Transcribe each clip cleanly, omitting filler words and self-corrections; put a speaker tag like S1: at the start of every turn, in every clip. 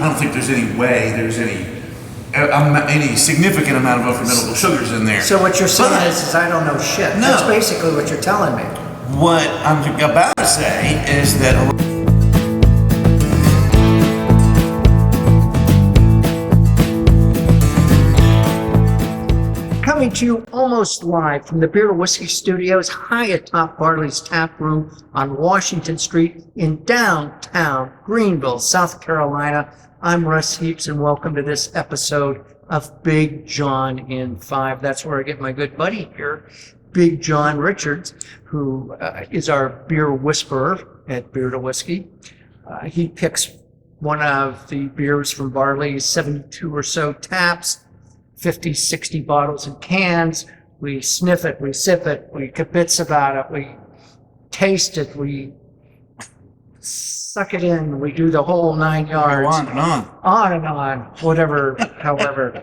S1: don't think there's any way there's any significant amount of unfermentable sugars in there.
S2: So what you're saying is I don't know shit.
S1: No.
S2: That's basically what you're telling me.
S1: What I'm about to say is that
S2: Coming to you almost live from the Beer Whiskey Studios high atop Barley's Tap Room on Washington Street in downtown Greenville, South Carolina. I'm Russ Heaps, and welcome to this episode of Big John in 5. That's where I get my good buddy here, Big John Richards, who is our beer whisperer at Beer to Whiskey. He picks one of the beers from Barley's 72 or so taps, 50, 60 bottles and cans. We sniff it, we sip it, we kibitz about it, we taste it, we suck it in, we do the whole 9 yards.
S1: on and on.
S2: On and on, whatever, however.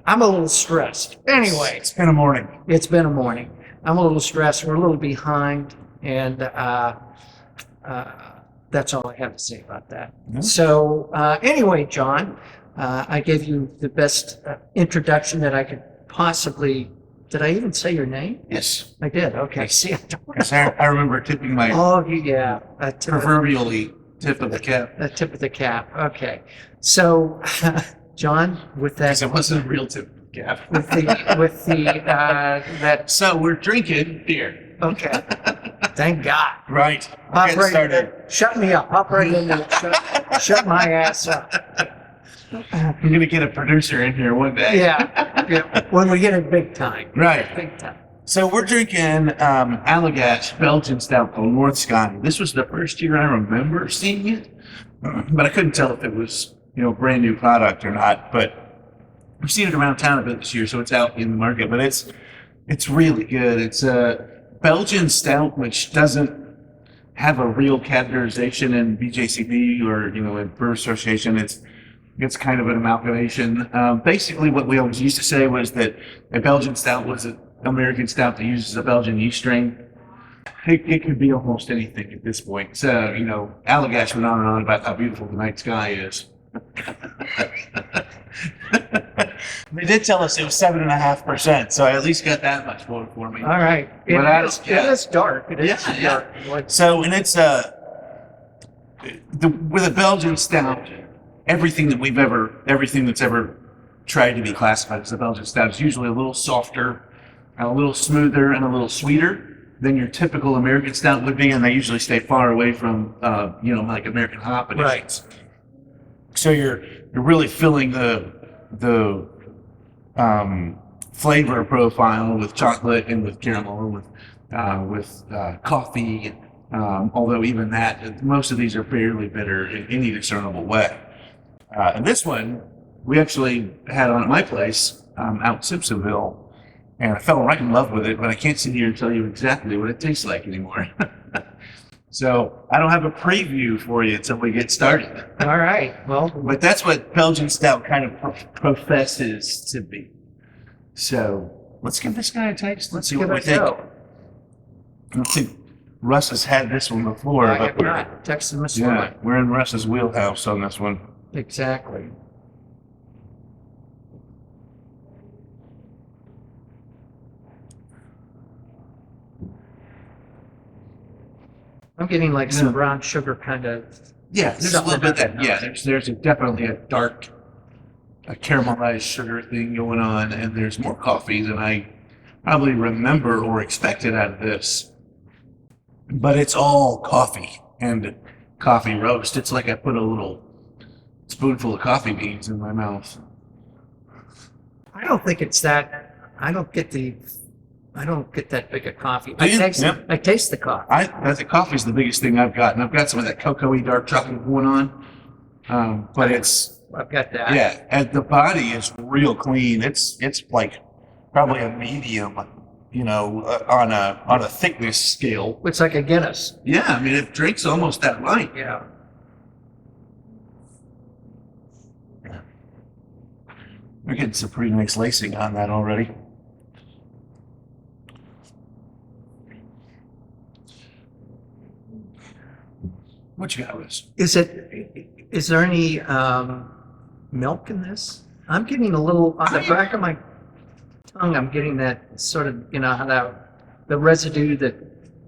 S2: I'm a little stressed. Anyway.
S1: It's been a morning.
S2: It's been a morning. I'm a little stressed. We're a little behind, and that's all I have to say about that.
S1: Yeah.
S2: So anyway, John, I gave you the best introduction that I could possibly. Did I even say your name?
S1: Yes.
S2: I did. Okay. See, I don't.
S1: Yes, I remember tipping my
S2: Oh yeah,
S1: proverbially tip of the cap.
S2: the tip of the cap. Okay. So, John, with
S1: Because
S2: that,
S1: it wasn't a real tip of the cap.
S2: with the that.
S1: So we're drinking beer.
S2: Okay. Thank God.
S1: Right.
S2: Hop
S1: Get
S2: right
S1: started.
S2: in. Shut me up. Hop right in there. Shut my ass up.
S1: I'm going to get a producer in here one day.
S2: Yeah. When we get it big time.
S1: Right.
S2: Big time.
S1: So we're drinking Allagash Belgian Stout called North Sky. This was the first year I remember seeing it, but I couldn't tell if it was, a brand new product or not. But we've seen it around town a bit this year, so it's out in the market. But it's really good. It's a Belgian Stout, which doesn't have a real categorization in BJCP or in Brew Association. It's kind of an amalgamation. Basically, what we always used to say was that a Belgian Stout was an American Stout that uses a Belgian yeast strain. It could be almost anything at this point. So, Allagash went on and on about how beautiful the night sky is. They did tell us it was 7.5%, so I at least got that much going for me.
S2: All right. It is dark. It is dark.
S1: So, and it's with a Belgian Stout, everything that's ever tried to be classified as a Belgian Stout is usually a little softer, a little smoother, and a little sweeter than your typical American Stout would be, and they usually stay far away from, like American hop additions.
S2: Right.
S1: So you're really filling the flavor profile with chocolate and with caramel and with coffee. Although even that, most of these are fairly bitter in any discernible way. And this one, we actually had on at my place out in Simpsonville, and I fell right in love with it, but I can't sit here and tell you exactly what it tastes like anymore. So I don't have a preview for you until we get started.
S2: All right. Well,
S1: But that's what Belgian Stout kind of professes to be. So let's give this guy a taste. Let's see what we think. I think Russ has had this one before.
S2: I
S1: but
S2: have not. Texas Missile.
S1: Yeah, we're in Russ's wheelhouse on this one.
S2: Exactly. I'm getting like some brown sugar kind of.
S1: Yeah, there's a little bit of that. Yeah, there's definitely a dark, caramelized sugar thing going on, and there's more coffee than I probably remember or expected out of this. But it's all coffee and coffee roast. It's like I put a little spoonful of coffee beans in my mouth.
S2: I don't think it's that. I don't get that big of coffee.
S1: Do you?
S2: I taste the coffee.
S1: I think coffee's the biggest thing I've got, and I've got some of that cocoa-y dark chocolate going on. But
S2: I've got that.
S1: yeah, and the body is real clean. It's like probably a medium, on a thickness scale.
S2: It's like a Guinness.
S1: Yeah, I mean it drinks almost that light.
S2: Yeah.
S1: We're getting some pretty nice lacing on that already. What you got, Liz?
S2: Is there any milk in this? I'm getting a little, on the back of my tongue, I'm getting that sort of, how the residue that,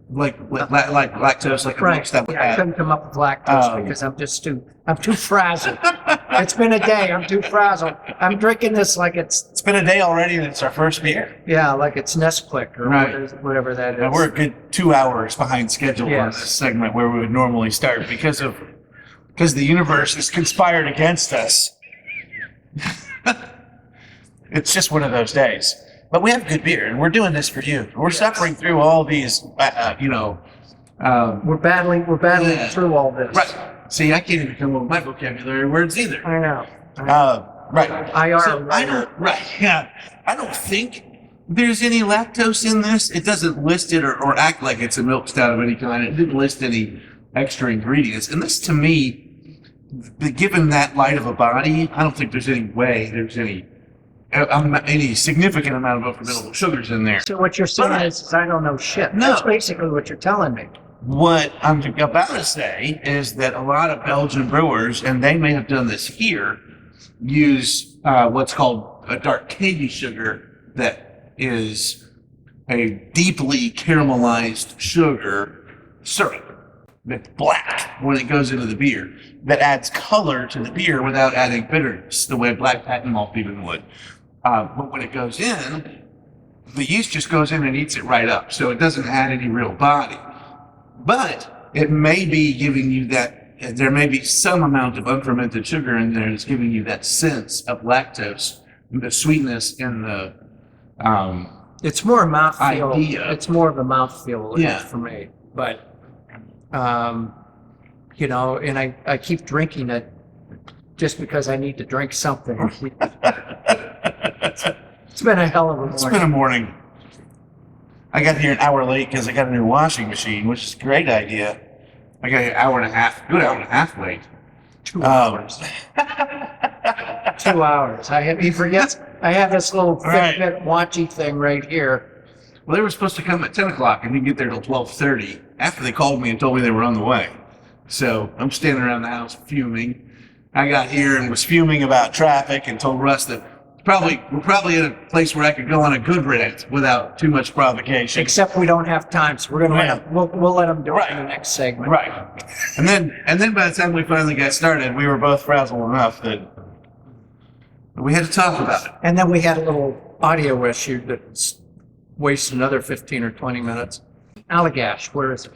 S1: like lactose, like a milk stout would
S2: yeah, I
S1: have.
S2: couldn't come up with lactose because I'm too frazzled. It's been a day, I'm too frazzled. I'm drinking this like
S1: It's been a day already, and it's our first beer.
S2: like it's Nesquik or
S1: Right.
S2: whatever that is.
S1: And we're a good 2 hours behind schedule on
S2: Yes.
S1: this segment where we would normally start because the universe has conspired against us. It's just one of those days. But we have good beer, and we're doing this for you. We're suffering through all these,
S2: We're battling
S1: Yeah.
S2: through all this.
S1: right. See, I can't even come up with my vocabulary words either.
S2: I know.
S1: Right.
S2: IR.
S1: So I don't think there's any lactose in this. It doesn't list it or act like it's a milk stout of any kind. It didn't list any extra ingredients. And this, to me, given that light of a body, I don't think there's any way there's any significant amount of fermentable sugars in there.
S2: So what you're saying is I don't know shit.
S1: No.
S2: That's basically what you're telling me.
S1: What I'm about to say is that a lot of Belgian brewers, and they may have done this here, use what's called a dark candy sugar that is a deeply caramelized sugar syrup that's black when it goes into the beer, that adds color to the beer without adding bitterness, the way black patent malt even would. But when it goes in, the yeast just goes in and eats it right up, so it doesn't add any real body. But it may be giving you that, there may be some amount of unfermented sugar in there that's giving you that sense of lactose, the sweetness in the,
S2: It's more mouthfeel.
S1: Idea.
S2: It's more of a mouthfeel
S1: Yeah.
S2: for me. But, and I keep drinking it just because I need to drink something. It's been a hell of a morning.
S1: It's been a morning. I got here an hour late because I got a new washing machine, which is a great idea. I got here an hour and a half, good hour and a half late.
S2: 2 hours. 2 hours. He forgets. I have this little
S1: Right.
S2: Fitbit watchy thing right here.
S1: Well, they were supposed to come at 10 o'clock and didn't get there till 12:30 after they called me and told me they were on the way. So I'm standing around the house fuming. I got here and was fuming about traffic and told Russ that we're probably at a place where I could go on a good rant without too much provocation.
S2: Except we don't have time, so we're gonna
S1: Right.
S2: we'll let him do it
S1: Right.
S2: in the next segment.
S1: Right. And then by the time we finally got started, we were both frazzled enough that we had to talk about it.
S2: And then we had a little audio issue that wasted another 15 or 20 minutes. Allagash, where is it?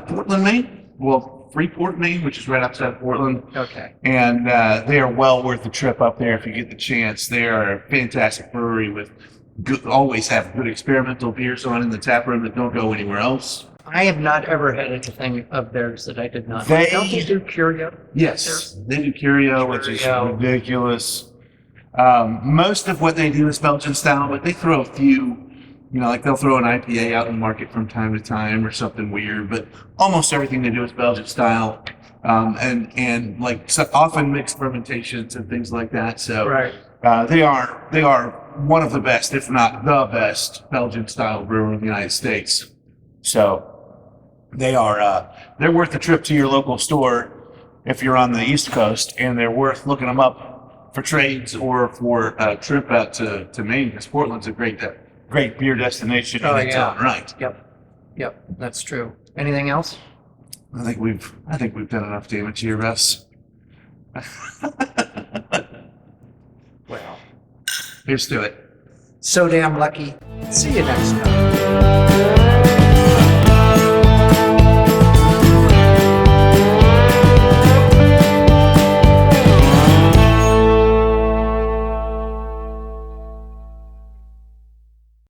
S1: Portland, Maine. Well, Freeport, Maine, which is right outside Portland.
S2: Okay.
S1: And they are well worth the trip up there if you get the chance. They are a fantastic brewery with always have good experimental beers on in the tap room that don't go anywhere else.
S2: I have not ever had anything of theirs that I did not.
S1: They-
S2: Don't they do Curio?
S1: Yes, they do Curio, which is
S2: Curio.
S1: ridiculous. Most of what they do is Belgian style, but they throw a few, like they'll throw an IPA out in the market from time to time or something weird, but almost everything they do is Belgian style. And like often mixed fermentations and things like that. So
S2: Right.
S1: they are one of the best, if not the best, Belgian style brewer in the United States. So they're worth the trip to your local store if you're on the East Coast, and they're worth looking them up for trades or for a trip out to Maine, because Portland's a great beer destination in its own right.
S2: Yep, that's true. Anything else?
S1: I think we've done enough damage here, Russ.
S2: Well,
S1: Here's to it.
S2: so damn lucky. See you next time.